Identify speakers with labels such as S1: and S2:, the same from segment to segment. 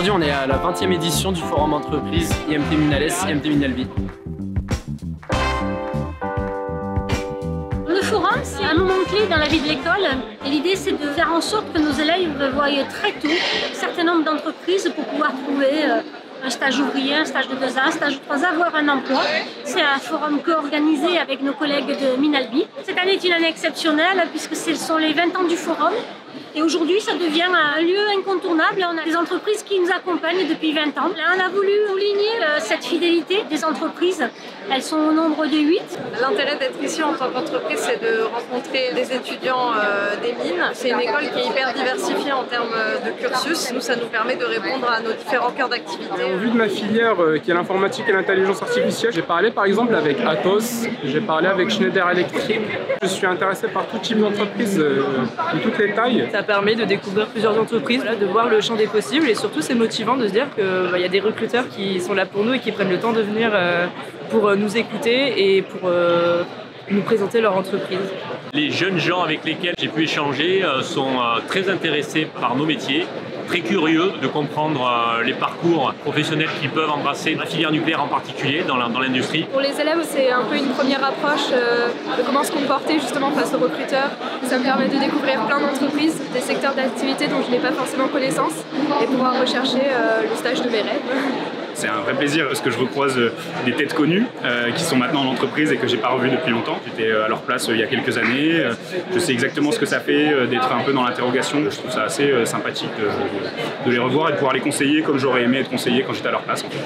S1: Aujourd'hui, on est à la 20e édition du Forum Entreprise IMT Minales, IMT Minalbi.
S2: Le forum, c'est un moment clé dans la vie de l'école et l'idée c'est de faire en sorte que nos élèves voient très tôt un certain nombre d'entreprises pour pouvoir trouver un stage ouvrier, un stage de 2 ans, un stage de 3 ans, avoir un emploi. C'est un forum co-organisé avec nos collègues de Minalbi. Cette année est une année exceptionnelle puisque ce sont les 20 ans du forum. Et aujourd'hui, ça devient un lieu incontournable. On a des entreprises qui nous accompagnent depuis 20 ans. Là, on a voulu souligner cette fidélité des entreprises. Elles sont au nombre de 8.
S3: L'intérêt d'être ici en tant qu'entreprise, c'est de rencontrer des étudiants des mines. C'est une école qui est hyper diversifiée en termes de cursus. Nous, ça nous permet de répondre à nos différents cœurs d'activité.
S4: Au vu de ma filière qui est l'informatique et l'intelligence artificielle, j'ai parlé par exemple avec Atos, j'ai parlé avec Schneider Electric. Je suis intéressé par tout type d'entreprise, de toutes les tailles.
S5: Ça permet de découvrir plusieurs entreprises, de voir le champ des possibles et surtout c'est motivant de se dire qu'il y a des recruteurs qui sont là pour nous et qui prennent le temps de venir pour nous écouter et pour nous présenter leur entreprise.
S6: Les jeunes gens avec lesquels j'ai pu échanger sont très intéressés par nos métiers, très curieux de comprendre les parcours professionnels qu'ils peuvent embrasser, la filière nucléaire en particulier dans l'industrie.
S3: Pour les élèves, c'est un peu une première approche de comment se comporter justement face aux recruteurs. Ça me permet de découvrir plein d'entreprises, des secteurs d'activité dont je n'ai pas forcément connaissance et pouvoir rechercher le stage de mes rêves.
S7: C'est un vrai plaisir parce que je recroise des têtes connues qui sont maintenant en entreprise et que j'ai pas revues depuis longtemps. J'étais à leur place il y a quelques années. Je sais exactement ce que ça fait d'être un peu dans l'interrogation. Je trouve ça assez sympathique de les revoir et de pouvoir les conseiller comme j'aurais aimé être conseillé quand j'étais à leur place. En fait.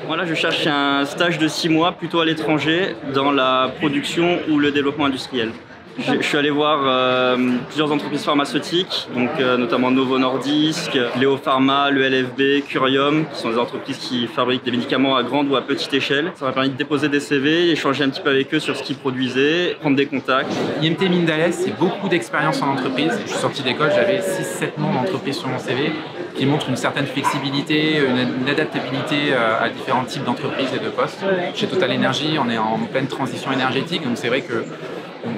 S8: Voilà, je cherche un stage de 6 mois plutôt à l'étranger dans la production ou le développement industriel. Je suis allé voir plusieurs entreprises pharmaceutiques, donc notamment Novo Nordisk, Léo Pharma, le LFB, Curium, qui sont des entreprises qui fabriquent des médicaments à grande ou à petite échelle. Ça m'a permis de déposer des CV, échanger un petit peu avec eux sur ce qu'ils produisaient, prendre des contacts.
S9: IMT Minales, c'est beaucoup d'expérience en entreprise. Je suis sorti d'école, j'avais 6-7 noms d'entreprises sur mon CV qui montrent une certaine flexibilité, une adaptabilité à différents types d'entreprises et de postes. Chez Total Energy, on est en pleine transition énergétique, donc c'est vrai que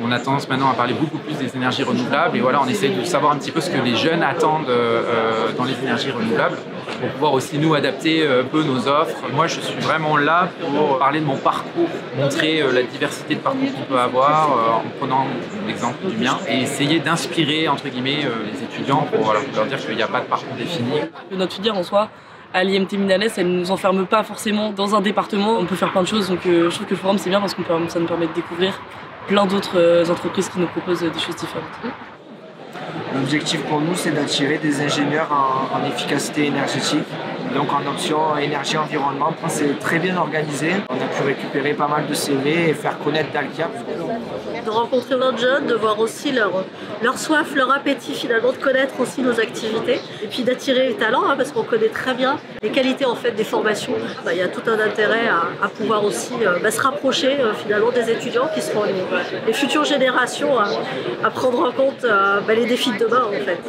S9: on a tendance maintenant à parler beaucoup plus des énergies renouvelables et voilà, on essaie de savoir un petit peu ce que les jeunes attendent dans les énergies renouvelables pour pouvoir aussi nous adapter un peu nos offres. Moi, je suis vraiment là pour parler de mon parcours, montrer la diversité de parcours qu'on peut avoir en prenant l'exemple du mien et essayer d'inspirer entre guillemets les étudiants pour leur dire qu'il n'y a pas de parcours défini.
S5: Notre filière en soi, à l'IMT Minales, elle ne nous enferme pas forcément dans un département. On peut faire plein de choses, donc je trouve que le forum c'est bien parce que ça nous permet de découvrir plein d'autres entreprises qui nous proposent des choses différentes.
S10: L'objectif pour nous, c'est d'attirer des ingénieurs en efficacité énergétique. Donc en option énergie-environnement, c'est très bien organisé. On a pu récupérer pas mal de CV et faire connaître Dalkia.
S11: De rencontrer d'autres jeunes, de voir aussi leur soif, leur appétit finalement, de connaître aussi nos activités et puis d'attirer les talents parce qu'on connaît très bien les qualités en fait des formations. Il y a tout un intérêt à pouvoir aussi se rapprocher finalement des étudiants qui seront les futures générations à prendre en compte les défis de demain en fait.